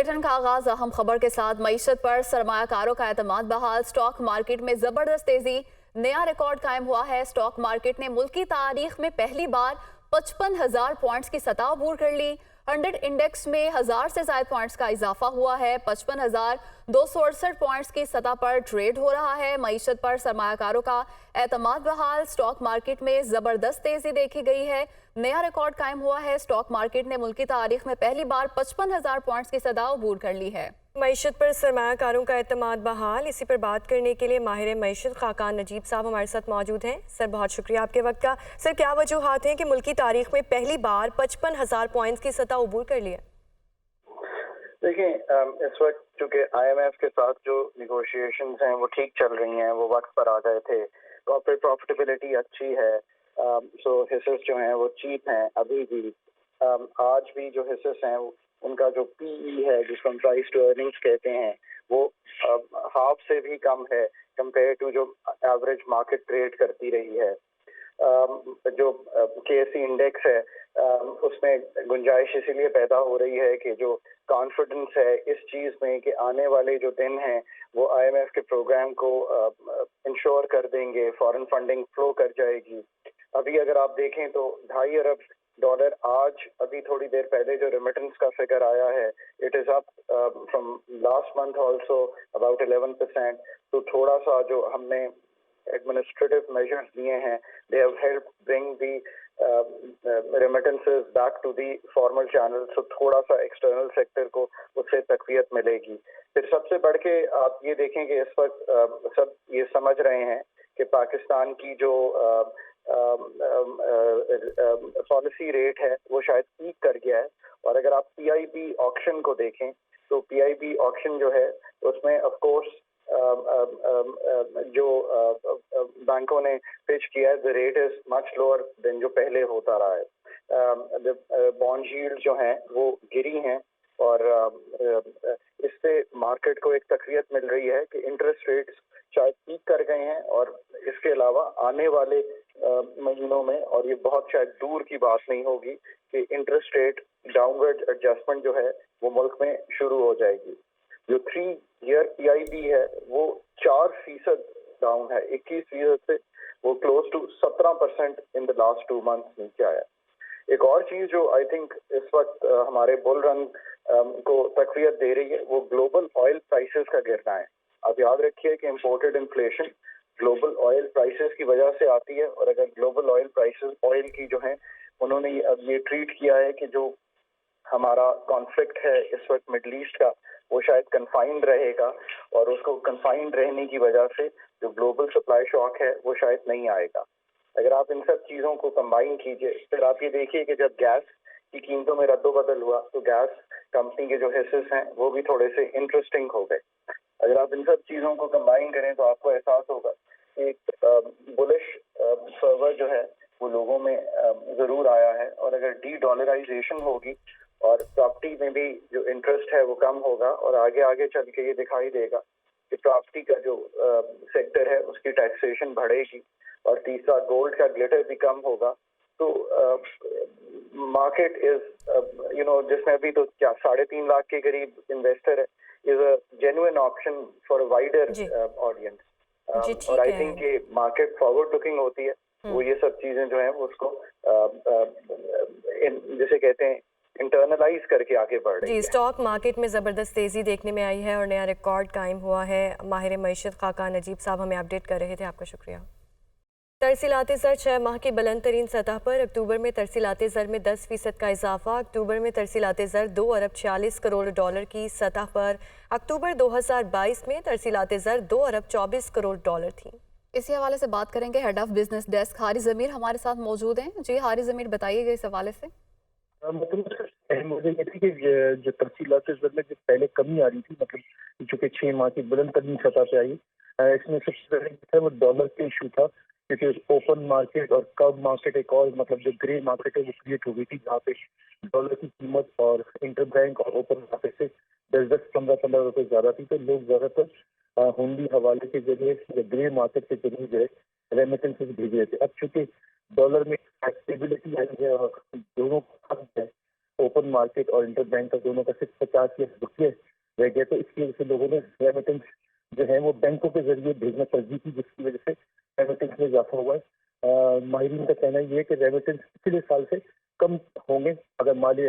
Bulletin का आगाज अहम खबर के साथ मईशत पर सरमायाकारों का एतमाद बहाल। स्टॉक मार्केट में जबरदस्त तेजी, नया रिकॉर्ड कायम हुआ है। स्टॉक मार्केट ने मुल्क की तारीख में पहली बार 55,000 पॉइंट्स की सतह अबूर कर ली। 100 इंडेक्स में 1000 से ज्यादा पॉइंट्स का इजाफा हुआ है। 55,268 पॉइंट्स की सतह पर ट्रेड हो रहा है। मईशत पर सरमायाकारों का एतमाद बहाल। स्टॉक मार्केट में जबरदस्त तेजी देखी गई है, नया रिकॉर्ड कायम हुआ है। स्टॉक मार्केट ने मुल्क की तारीख में पहली बार 55,000 पॉइंट्स की सतह अबूर कर ली है। मईशत पर सरमायाकारों का एतमाद बहाल, इसी पर बात करने के लिए माहिर मईशत खाकान नजीब साहब हमारे साथ मौजूद हैं। सर, बहुत शुक्रिया आपके वक्त का। सर, क्या वजूहात हैं कि मुल्क की तारीख में पहली बार 55,000 पॉइंट्स की सतह अबूर कर लिया? देखिए, इस वक्त चूंकि IMF के साथ जो निगोशिएशंस हैं वो ठीक चल रही हैं, वो वक्त पर आ गए थे, तो फिर प्रॉफिटेबिलिटी अच्छी है। सो हिस्सेस जो हैं वो चीप हैं अभी भी। आज भी जो हिस्सेस हैं उनका जो PE है, जिसको हम प्राइस टू अर्निंग्स कहते हैं, वो हाफ से भी कम है कंपेयर टू जो एवरेज मार्केट ट्रेड करती रही है। जो KSE इंडेक्स है उसमें गुंजाइश इसीलिए पैदा हो रही है कि जो कॉन्फिडेंस है इस चीज़ में कि आने वाले जो दिन हैं वो IMF के प्रोग्राम को इंश्योर कर देंगे, फॉरेन फंडिंग फ्लो कर जाएगी। अभी अगर आप देखें तो $2.5 अरब आज अभी थोड़ी देर पहले जो रेमिटेंस का फिगर आया है, it is up from last month also about 11%। तो थोड़ा सा जो हमने एडमिनिस्ट्रेटिव मेजर्स लिए हैं, they have helped bring the remittances back to the formal channel. So थोड़ा सा एक्सटर्नल सेक्टर को उससे तकवीत मिलेगी। फिर सबसे बढ़ के आप ये देखें कि इस वक्त सब ये समझ रहे हैं कि पाकिस्तान की जो पॉलिसी रेट है वो शायद पीक कर गया है। और अगर आप PIB ऑक्शन को देखें तो PIB ऑक्शन जो है उसमें ऑफ कोर्स जो बैंकों ने पिच किया है, the rate is much lower than जो पहले होता रहा है। बॉन्ड यील्ड जो हैं वो गिरी हैं और इससे मार्केट को एक तकवीत मिल रही है कि इंटरेस्ट रेट्स शायद पीक कर गए हैं। और इसके अलावा आने वाले महीनों में, और ये बहुत शायद दूर की बात नहीं होगी, कि इंटरेस्ट रेट डाउनवर्ड एडजस्टमेंट जो है वो मुल्क में शुरू हो जाएगी। जो 3-ईयर PIB है वो 4% डाउन है, 21% से वो close to 17% in the last 2 months नीचे आया। एक और चीज जो आई थिंक इस वक्त हमारे बुल रन को तकवीत दे रही है वो ग्लोबल ऑयल प्राइसेस का गिरना है। आप याद रखिए कि imported inflation global oil prices की वजह से आती है। और अगर ग्लोबल ऑयल प्राइसेस ऑयल की जो है उन्होंने ये ट्रीट किया है कि जो हमारा कॉन्फ्लिक्ट है इस वक्त मिडल ईस्ट का वो शायद कन्फाइंड रहेगा, और उसको कन्फाइंड रहने की वजह से जो ग्लोबल सप्लाई शॉक है वो शायद नहीं आएगा। अगर आप इन सब चीज़ों को कंबाइन कीजिए, फिर आप ये देखिए कि जब गैस की कीमतों में रद्दोबदल हुआ तो गैस कंपनी के जो हिस्सेस हैं वो भी थोड़े से इंटरेस्टिंग हो गए। अगर आप इन सब चीज़ों को कंबाइन करें तो आपको एहसास होगा कि एक बुलिश फर्वर जो है वो लोगों में ज़रूर आया है। और अगर डी-डॉलराइजेशन होगी और प्रॉपर्टी में भी जो इंटरेस्ट है वो कम होगा, और आगे आगे चल के ये दिखाई देगा कि प्रॉपर्टी का जो सेक्टर है उसकी टैक्सेशन बढ़ेगी। और तीसरा, गोल्ड का ग्लिटर भी कम होगा। तो मार्केट इज जिसमें अभी तो क्या 3.5 लाख के करीब इन्वेस्टर है, is a genuine option for a wider audience. और आई थिंक ये मार्केट फॉरवर्ड लुकिंग होती है, वो ये सब चीजें जो है उसको जिसे कहते हैं इंटरनलाइज करके आगे बढ़ रही है। जी, स्टॉक मार्केट में ज़बरदस्त तेज़ी देखने में आई है और नया रिकॉर्ड कायम हुआ है। माहिर मईशत खाकान नजीब साहब हमें अपडेट कर रहे थे, आपका शुक्रिया। तरसीलात ज़र 6 माह की बुलंद तरीन सतह पर। अक्टूबर में तरसीलात ज़र में 10% का इजाफा। अक्टूबर में तरसीलात ज़र $2 अरब 46 करोड़ की सतह पर। अक्टूबर 2022 में तरसीलात ज़र $2 अरब 24 करोड़ थी। इसी हवाले से बात करेंगे, head of business desk Haris Zameer हमारे साथ मौजूद हैं। जी हारिस ज़मीर, बताइएगा इस हवाले से। मुझे ये थी कि जो तरसीलात ज़र में जो पहले कमी आ रही थी, मतलब चूँकि 6 माह की बुलंद तरीन सतह पे आई, इसमें सबसे पहले वो डॉलर का इशू था, क्योंकि ओपन मार्केट और कब मार्केट एक और मतलब जो ग्रे मार्केट है वो क्रिएट हो गई थी, जहाँ पे डॉलर की कीमत और इंटर बैंक और ओपन मार्केट से 10-15 रुपए ज्यादा थी। तो लोग ज्यादातर हुंडी हवाले के जरिए या ग्रे मार्केट के जरिए जो है रेमिटेंसेस भेज रहे थे। अब चूंकि डॉलर में स्टेबिलिटी आई है और दोनों है, ओपन ओपन मार्केट और इंटर बैंक का दोनों का सिर्फ 50 या रुपये रह गया, तो इसकी वजह से लोगों ने रेमिटेंस जो है वो बैंकों के जरिए भेजना तरजीह की, जिसकी वजह से रेमिटेंस में इजाफा हुआ है। माहिरीन का कहना ये है कि रेमिटेंस पिछले साल से कम होंगे अगर माली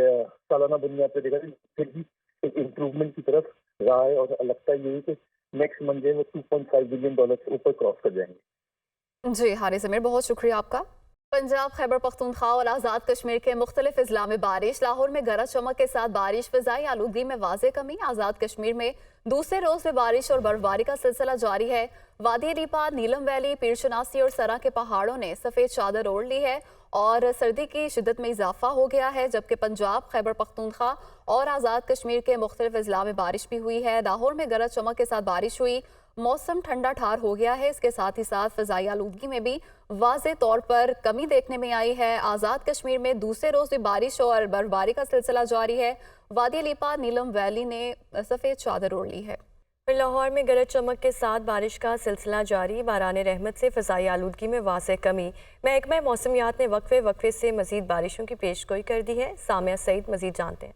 सालाना बुनियाद पर देखा जाए, फिर भी एक इम्प्रूवमेंट की तरफ रहा है और लगता है ये कि नेक्स्ट मंथ जो है वो $2.5 बिलियन से ऊपर क्रॉस कर जाएंगे। जी हारिस अमीर, बहुत शुक्रिया आपका। पंजाब, खैबर पख्तूनख्वा और आज़ाद कश्मीर के मुख्तलिफ अजला में बारिश। लाहौर में गरज चमक के साथ बारिश, फिजाई आलूगी में वाज़े कमी। आज़ाद कश्मीर में दूसरे रोज भी बारिश और बर्फबारी का सिलसिला जारी है। वादी रीपा, नीलम वैली, पीरशनासी और सरा के पहाड़ों ने सफ़ेद चादर ओढ़ ली है और सर्दी की शिद्दत में इजाफा हो गया है, जबकि पंजाब, खैबर पख्तूनख्वा और आज़ाद कश्मीर के मुख्तलिफ अजला में बारिश भी हुई है। लाहौर में गरज चमक के साथ बारिश हुई, मौसम ठंडा ठार हो गया है। इसके साथ ही साथ फिजाई आलूगी में भी वाज़े तौर पर कमी देखने में आई है। आज़ाद कश्मीर में दूसरे रोज भी बारिश और बर्फबारी का सिलसिला जारी है। वादी लीपा, नीलम वैली ने सफ़ेद चादर ओढ़ ली है। लाहौर में गरज चमक के साथ बारिश का सिलसिला जारी। बारान रहमत से फ़िज़ाई आलूदगी में वाज़ेह कमी। महकमा मौसमियात ने वक्फे से मज़ीद बारिशों की पेशगोई कर दी है। सामिया सईद मज़ीद जानते हैं।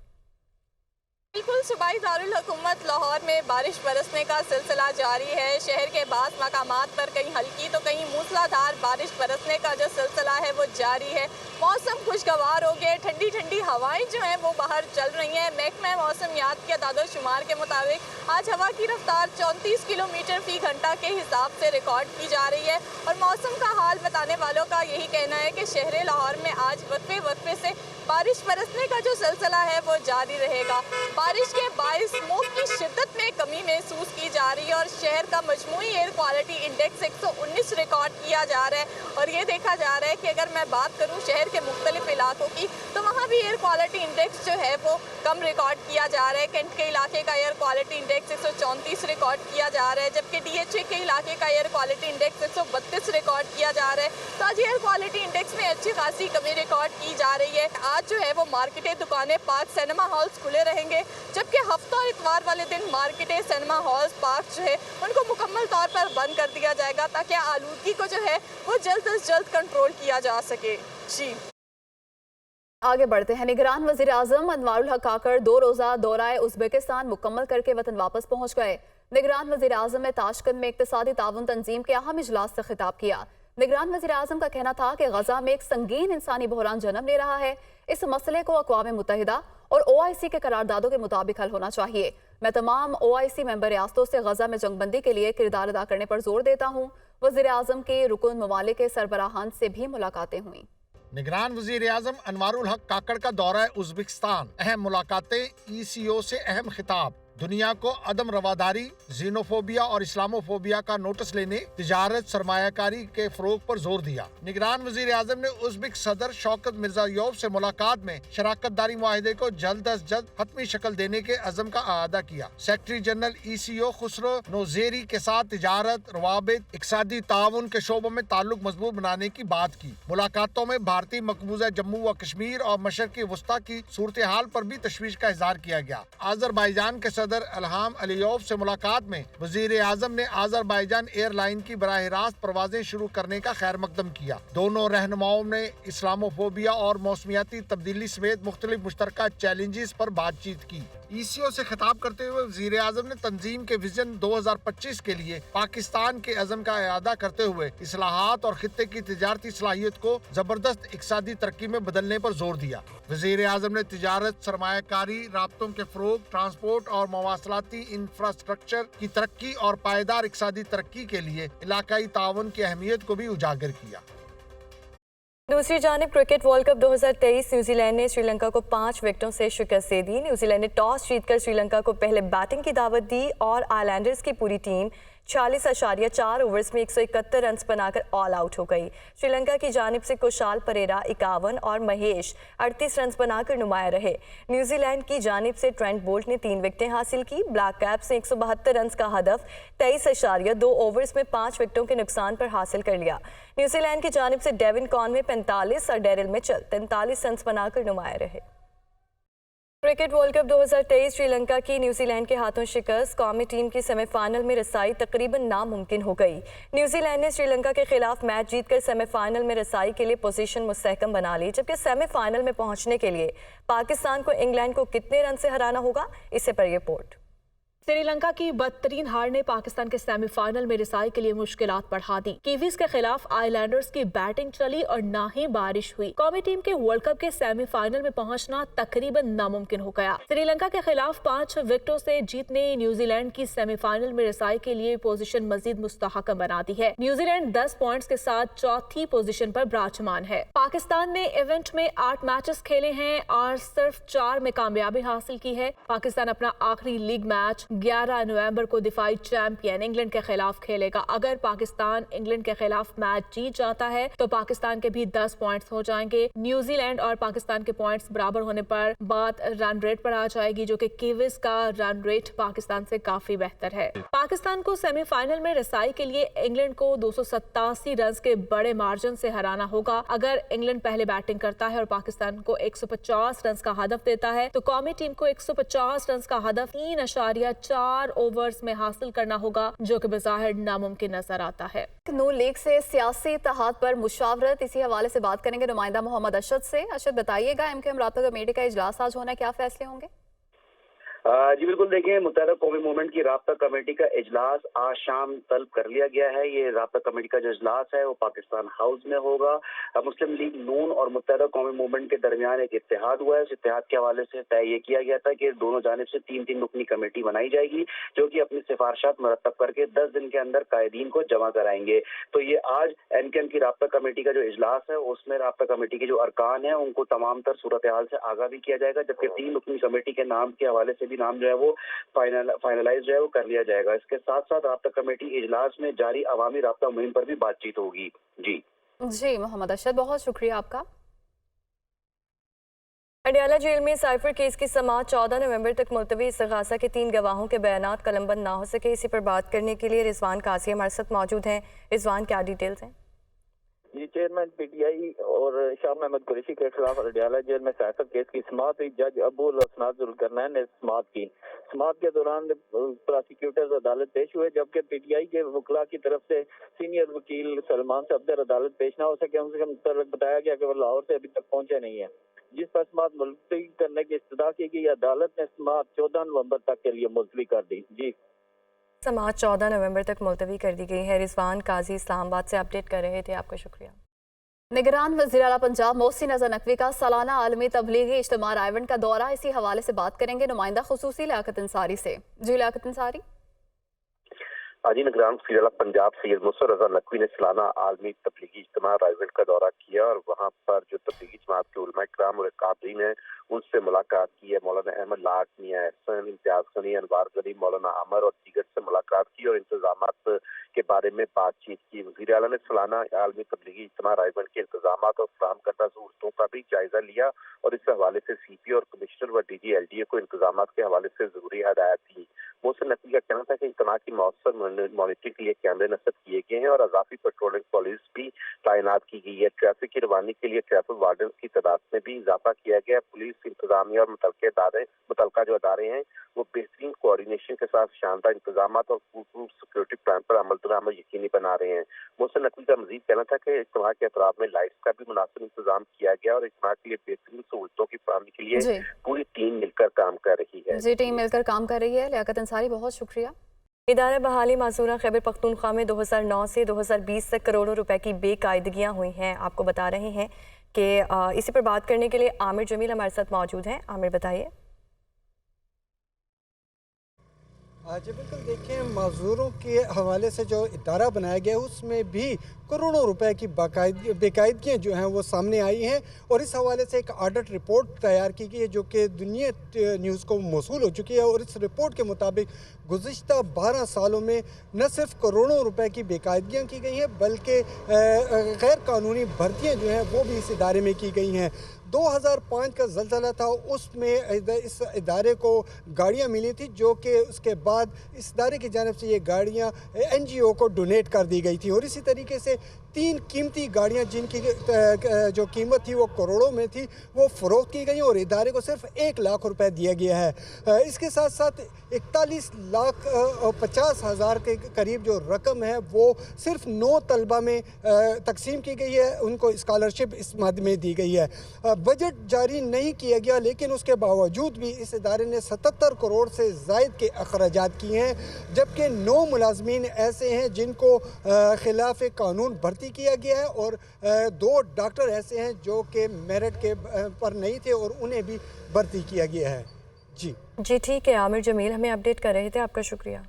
बिल्कुल सूबाई दारुल हुकूमत लाहौर में बारिश बरसने का सिलसिला जारी है। शहर के बाज़ मकामात पर कहीं हल्की तो कहीं मूसलाधार बारिश बरसने का जो सिलसिला है वो जारी है। मौसम खुशगवार हो गया, ठंडी ठंडी हवाएं जो हैं वो बाहर चल रही हैं। महकमा मौसमियात के अदाद-ओ-शुमार के मुताबिक आज हवा की रफ्तार 34 किलोमीटर फी घंटा के हिसाब से रिकॉर्ड की जा रही है और मौसम का हाल बताने वालों का यही कहना है कि शहर लाहौर में आज वक्फे से बारिश बरसने का जो सिलसिला है वो जारी रहेगा। बारिश के बायस स्मोक की शिद्दत में कमी महसूस की जा रही है और शहर का मजमूई एयर क्वालिटी इंडेक्स 119 रिकॉर्ड किया जा रहा है। और ये देखा जा रहा है कि अगर मैं बात करूँ शहर के मुख्तलिफ इलाकों की, तो वहाँ भी एयर क्वालिटी इंडेक्स जो है वो कम रिकॉर्ड किया जा रहा है। कैंट के इलाके का एयर क्वालिटी इंडेक्स 134 रिकॉर्ड किया जा रहा है, जबकि DHA के इलाके का एयर क्वालिटी इंडेक्स 132 रिकॉर्ड किया जा रहा है। तो आज एयर क्वालिटी इंडेक्स में अच्छी खासी कमी रिकॉर्ड की जा रही है। आज जो है वो मार्केटें, दुकानें, पार्क, सिनेमा हॉल्स खुले रहेंगे, जबकि हफ्ता और इतवार वाले दिन मार्केटें, सिनेमा हॉल्स, पार्क जो है उनको मुकम्मल तौर पर बंद कर दिया जाएगा ताकि आलूदगी को जो है वो जल्द से जल्द कंट्रोल किया जा सके। जी आगे बढ़ते हैं। निगरान वज़ीर आज़म अनवारुल हक काकड़ 2 रोज़ा दौराए उज़्बेकिस्तान मुकम्मल करके वतन वापस पहुँच गए। निगरान वज़ीर आज़म ने ताशकंद में इक़्तिसादी ताउन तंजीम के अहम इजलास से खिताब किया। निगरान वज़ीर आज़म का कहना था कि गजा में एक संगीन इंसानी बहरान जन्म ले रहा है। इस मसले को अक़वाम मुत्तहिदा और OIC के करारदादों के मुताबिक हल होना चाहिए। मैं तमाम OIC मेंबर रियासतों से गजा में जंगबंदी के लिए किरदार अदा करने पर जोर देता हूँ। वज़ीर आज़म की रुकन ममालिक के सरबराहान से भी मुलाकातें हुई। निगरान वज़ीर आज़म अनवारुल हक काकड़ का दौरा उज़्बेकिस्तान, अहम मुलाकातें, ECO से अहम खिताब, दुनिया को अदम रवादारी, जीनोफोबिया और इस्लामोफोबिया का नोटिस लेने, तिजारत, सरमायाकारी के फरोग पर जोर दिया। निगरान वज़ीर आज़म ने उज़्बेक सदर शौकत मिर्ज़ायोव से मुलाकात में शराकत दारी मुआहिदे को जल्द अज जल्द हतमी शक्ल देने के अज़म का आदा किया। सेक्रेटरी जनरल ECO खुसरो नोज़ेरी के साथ तिजारत, रवाबित, इक़्तिसादी ताउन के शोबों में ताल्लुक मजबूत बनाने की बात की। मुलाकातों में भारतीय मकबूजा जम्मू व कश्मीर और मशरक़ी वस्ता की सूरत हाल पर भी तशवीश का इज़हार किया गया। अज़रबैजान के सदर इल्हाम अलियोव से मुलाकात में वज़ीर आज़म ने अज़रबैजान एयरलाइन की बराह रास्त परवाजें शुरू करने का खैर मकदम किया। दोनों रहनुमाओं ने इस्लामोफोबिया और मौसमियाती तब्दीली समेत मुख्तलिफ मुश्तरका चैलेंजेस पर बातचीत की। ECO से खिताब करते हुए वज़ीर आज़म ने तंजीम के विजन 2025 के लिए पाकिस्तान के अज़म का इआदा करते हुए इस्लाहात और खित्ते की तिजारती सलाहियत को जबरदस्त इक़्तिसादी तरक्की में बदलने पर जोर दिया। वज़ीर आज़म ने तिजारत, सरमायाकारी, राब्तों के फ़रोग़, ट्रांसपोर्ट और मवासलाती इंफ्रास्ट्रक्चर की तरक्की और पायदार इक़्तिसादी तरक्की के लिए इलाकाई ताउन की अहमियत को भी उजागर किया। दूसरी जानिब क्रिकेट वर्ल्ड कप 2023 न्यूजीलैंड ने श्रीलंका को 5 विकेटों से शिकस्त दे दी। न्यूजीलैंड ने टॉस जीतकर श्रीलंका को पहले बैटिंग की दावत दी और आइलैंडर्स की पूरी टीम 46.4 ओवर्स में 171 रन बनाकर ऑल आउट हो गई। श्रीलंका की जानिब से कुशाल परेरा 51 और महेश 38 रन बनाकर नुमाया रहे। न्यूजीलैंड की जानिब से ट्रेंट बोल्ट ने 3 विकेटें हासिल की। ब्लैक कैप्स ने 172 रन का हदफ 23.2 ओवर्स में 5 विकेटों के नुकसान पर हासिल कर लिया। न्यूजीलैंड की जानिब से डेविन कॉनवे 45 और डेरिल मिचेल 43 रन बनाकर नुमाया रहे। क्रिकेट वर्ल्ड कप 2023 श्रीलंका की न्यूजीलैंड के हाथों शिकस्त, कौमी टीम की सेमीफाइनल में रसाई तकरीबन नामुमकिन हो गई। न्यूजीलैंड ने श्रीलंका के खिलाफ मैच जीतकर सेमीफाइनल में रसाई के लिए पोजीशन मुस्तहकम बना ली, जबकि सेमीफाइनल में पहुंचने के लिए पाकिस्तान को इंग्लैंड को कितने रन से हराना होगा, इससे पर रिपोर्ट। श्रीलंका की बदतरीन हार ने पाकिस्तान के सेमीफाइनल में रिसाई के लिए मुश्किलात बढ़ा दी। कीवीज के खिलाफ आइलैंडर्स की बैटिंग चली और ना ही बारिश हुई। कौमी टीम के वर्ल्ड कप के सेमीफाइनल में पहुंचना तकरीबन नामुमकिन हो गया। श्रीलंका के खिलाफ 5 विकेटों से जीतने न्यूजीलैंड की सेमीफाइनल में रिसाई के लिए पोजीशन मजीद मुस्तहकम बना दी है। न्यूजीलैंड 10 पॉइंट्स के साथ चौथी पोजीशन पर विराजमान है। पाकिस्तान ने इवेंट में 8 मैचेस खेले हैं और सिर्फ 4 में कामयाबी हासिल की है। पाकिस्तान अपना आखिरी लीग मैच 11 नवंबर को दिफाई चैंपियन इंग्लैंड के खिलाफ खेलेगा। अगर पाकिस्तान इंग्लैंड के खिलाफ मैच जीत जाता है तो पाकिस्तान के भी 10 पॉइंट्स हो जाएंगे। न्यूजीलैंड और पाकिस्तान के पॉइंट्स बराबर होने पर बात रन रेट पर आ जाएगी, जो कि कीवीज का रन रेट पाकिस्तान से काफी बेहतर है। पाकिस्तान को सेमीफाइनल में रसाई के लिए इंग्लैंड को 287 रन के बड़े मार्जिन से हराना होगा। अगर इंग्लैंड पहले बैटिंग करता है और पाकिस्तान को 150 रन का हदफ देता है तो कौमी टीम को 150 रन का हदफ 3.4 ओवर्स में हासिल करना होगा, जो कि बज़ाहिर नामुमकिन नजर आता है। नून लीग से सियासी इत्तेहाद पर मुशावरत, इसी हवाले से बात करेंगे नुमाइंदा मोहम्मद अशद से। अशद, बताइएगा एमकेएम राब्ता कमेटी का इजलास आज होना है, क्या फैसले होंगे? जी बिल्कुल, देखिए मुत्तहदा कौमी मूवमेंट की राब्ता कमेटी का इजलास आज शाम तलब कर लिया गया है। ये राब्ता कमेटी का जो इजलास है वो पाकिस्तान हाउस में होगा। मुस्लिम लीग नून और मुत्तहदा कौमी मूवमेंट के दरमियान एक इत्तेहाद हुआ है। इस इत्तेहाद के हवाले से तय ये किया गया था कि दोनों जानिब से 3-3 रुकनी कमेटी बनाई जाएगी, जो कि अपनी सिफारिशात मुरतब करके 10 दिन के अंदर कायदीन को जमा कराएंगे। तो ये आज एमकेएम की राब्ता कमेटी का जो इजलास है उसमें राब्ता कमेटी के जो अरकान है उनको तमाम तर सूरत हाल से आगाह भी किया जाएगा, जबकि 3 रुकनी कमेटी के नाम के हवाले से भी नाम जो है वो फाइनलाइज जो है वो कर लिया जाएगा। इसके साथ साथ राब्ता कमेटी इजलास में जारी अवामी राब्ता मुहिम पर भी बातचीत होगी। जी मोहम्मद अशद, बहुत शुक्रिया आपका। अडयाला जेल में साइफर केस की समाअत 14 नवंबर तक मुलतवी। इस्तग़ासा के 3 गवाहों के बयानात कलमबंद ना हो सके, इसी पर बात करने के लिए रिजवान काजी हमारे साथ मौजूद हैं। रिजवान, क्या डिटेल्स हैं? जी, चेयरमैन पीटीआई और शाह महमूद कुरैशी के खिलाफ अडयाला जेल में साइफर केस की समाअत हुई। जज अबुल हसनात जुल्करनैन ने समाअत की। समाअत के दौरान प्रोसिक्यूटर्स अदालत पेश हुए, जबकि पीटीआई के वकला की तरफ से सीनियर वकील सलमान सफदर अदालत पेश ना हो सके, उनसे मुतल्लिक़ बताया गया कि वो लाहौर से अभी तक पहुंचे नहीं है, जिस पर समाअत मुलतवी करने की इस्तदा की गई। अदालत ने समाअत 14 नवंबर तक के लिए मुलतवी कर दी। जी, समाअत 14 नवंबर तक मुलतवी कर दी गई है। रिजवान काजी इस्लामाबाद से अपडेट कर रहे थे, आपका शुक्रिया। निगरान वज़ीर आला पंजाब मोहसिन अज़हर नकवी का सालाना आलमी तबलीगी इज्तिमा रायवंड का दौरा, इसी हवाले से बात करेंगे नुमाइंदा खुसूसी लियाकत अंसारी से। जी लियाकत अंसारी। हाजी, निगरान वज़ीर आला पंजाब सैयद मोहसिन अज़हर नकवी ने सालाना आलमी तबलीगी इज्तिमा रायवंड का दौरा किया और वहाँ पर जो तबलीगी जमात के उलमा इकराम और कादरीन हैं उनसे मुलाकात की है। मौलाना अहमद लाट, मियां एहसन, इम्तियाज गनी, अनवार गनी, मौलाना अमर और दीगर से मुलाकात की और इंतजामात के बारे में बातचीत की। वज़ीर आला ने सालाना आलमी तबलीगी इज्तिमा रायवंड के इंतजामात और फराहम करदा सहूलतों का भी जायजा लिया और इस हवाले से सीपी और कमिश्नर व डीजी एलडीए को इंतजामात के हवाले से जरूरी हदायत दी। मोहसिन नकवी का कहना था कि इज्तिमा की मौसर मॉनिटरिंग के लिए कैमरे नस्ब किए गए हैं और अजाफी पेट्रोलिंग पुलिस भी तैनात की गई है। ट्रैफिक की रवानी के लिए ट्रैफिक वार्डन की तादाद में भी इजाफा किया गया। पुलिस, इंतजामिया और मुतलका जो अदारे हैं वो बेहतरीन कोऑर्डिनेशन के साथ शानदार इंतजाम और सिक्योरिटी प्लान पर अमल यकीनी बना रहे हैं। मोहसिन नकवी का मजीद कहना था कि इज्तिमा के अतराफ में लाइट्स का भी मुनासिब इंतजाम किया गया और इज्तिमा के लिए बेहतरीन सहूलतों की फराहमी के लिए पूरी टीम मिलकर काम कर रही है। जी, टीम मिलकर काम कर रही है। लियाकत अंसारी, बहुत शुक्रिया। इदारा बहाली मासूरा खैबर पख्तूनख्वा में 2009 से 2020 तक करोड़ों रुपए की बेकायदगियां हुई हैं, आपको बता रहे हैं कि इसी पर बात करने के लिए आमिर जमील हमारे साथ मौजूद हैं। आमिर, बताइए। जी बिल्कुल, देखिए माजूरों के हवाले से जो इदारा बनाया गया है उसमें भी करोड़ों रुपए की बेकायदगियाँ जो हैं वो सामने आई हैं और इस हवाले से एक ऑडिट रिपोर्ट तैयार की गई है जो कि दुनिया न्यूज़ को मौसूल हो चुकी है। और इस रिपोर्ट के मुताबिक गुज़िश्ता 12 सालों में न सिर्फ करोड़ों रुपए की बेकायदगियाँ की गई हैं बल्कि गैर कानूनी भर्तियाँ जो हैं वो भी इस इदारे में की गई हैं। 2005 का ज़लज़ला था, उसमें इस इदारे को गाड़ियाँ मिली थी जो कि उसके बाद इस इदारे की जानिब से ये गाड़ियाँ NGO को डोनेट कर दी गई थी। और इसी तरीके से 3 कीमती गाड़ियां जिनकी जो कीमत थी वो करोड़ों में थी, वो फ़रोख्त की गई और इदारे को सिर्फ 1 लाख रुपए दिया गया है। इसके साथ साथ 41,50,000 के करीब जो रकम है वो सिर्फ 9 तलबा में तकसीम की गई है, उनको स्कॉलरशिप इस मद में दी गई है। बजट जारी नहीं किया गया, लेकिन उसके बावजूद भी इस इदारे ने 77 करोड़ से ज़ायद के अखराजात किए हैं, जबकि 9 मुलाजमीन ऐसे हैं जिनको खिलाफ कानून भर्ती किया गया है और 2 डॉक्टर ऐसे हैं जो कि मेरिट के पर नहीं थे और उन्हें भी भर्ती किया गया है। जी ठीक है, आमिर जमील हमें अपडेट कर रहे थे, आपका शुक्रिया।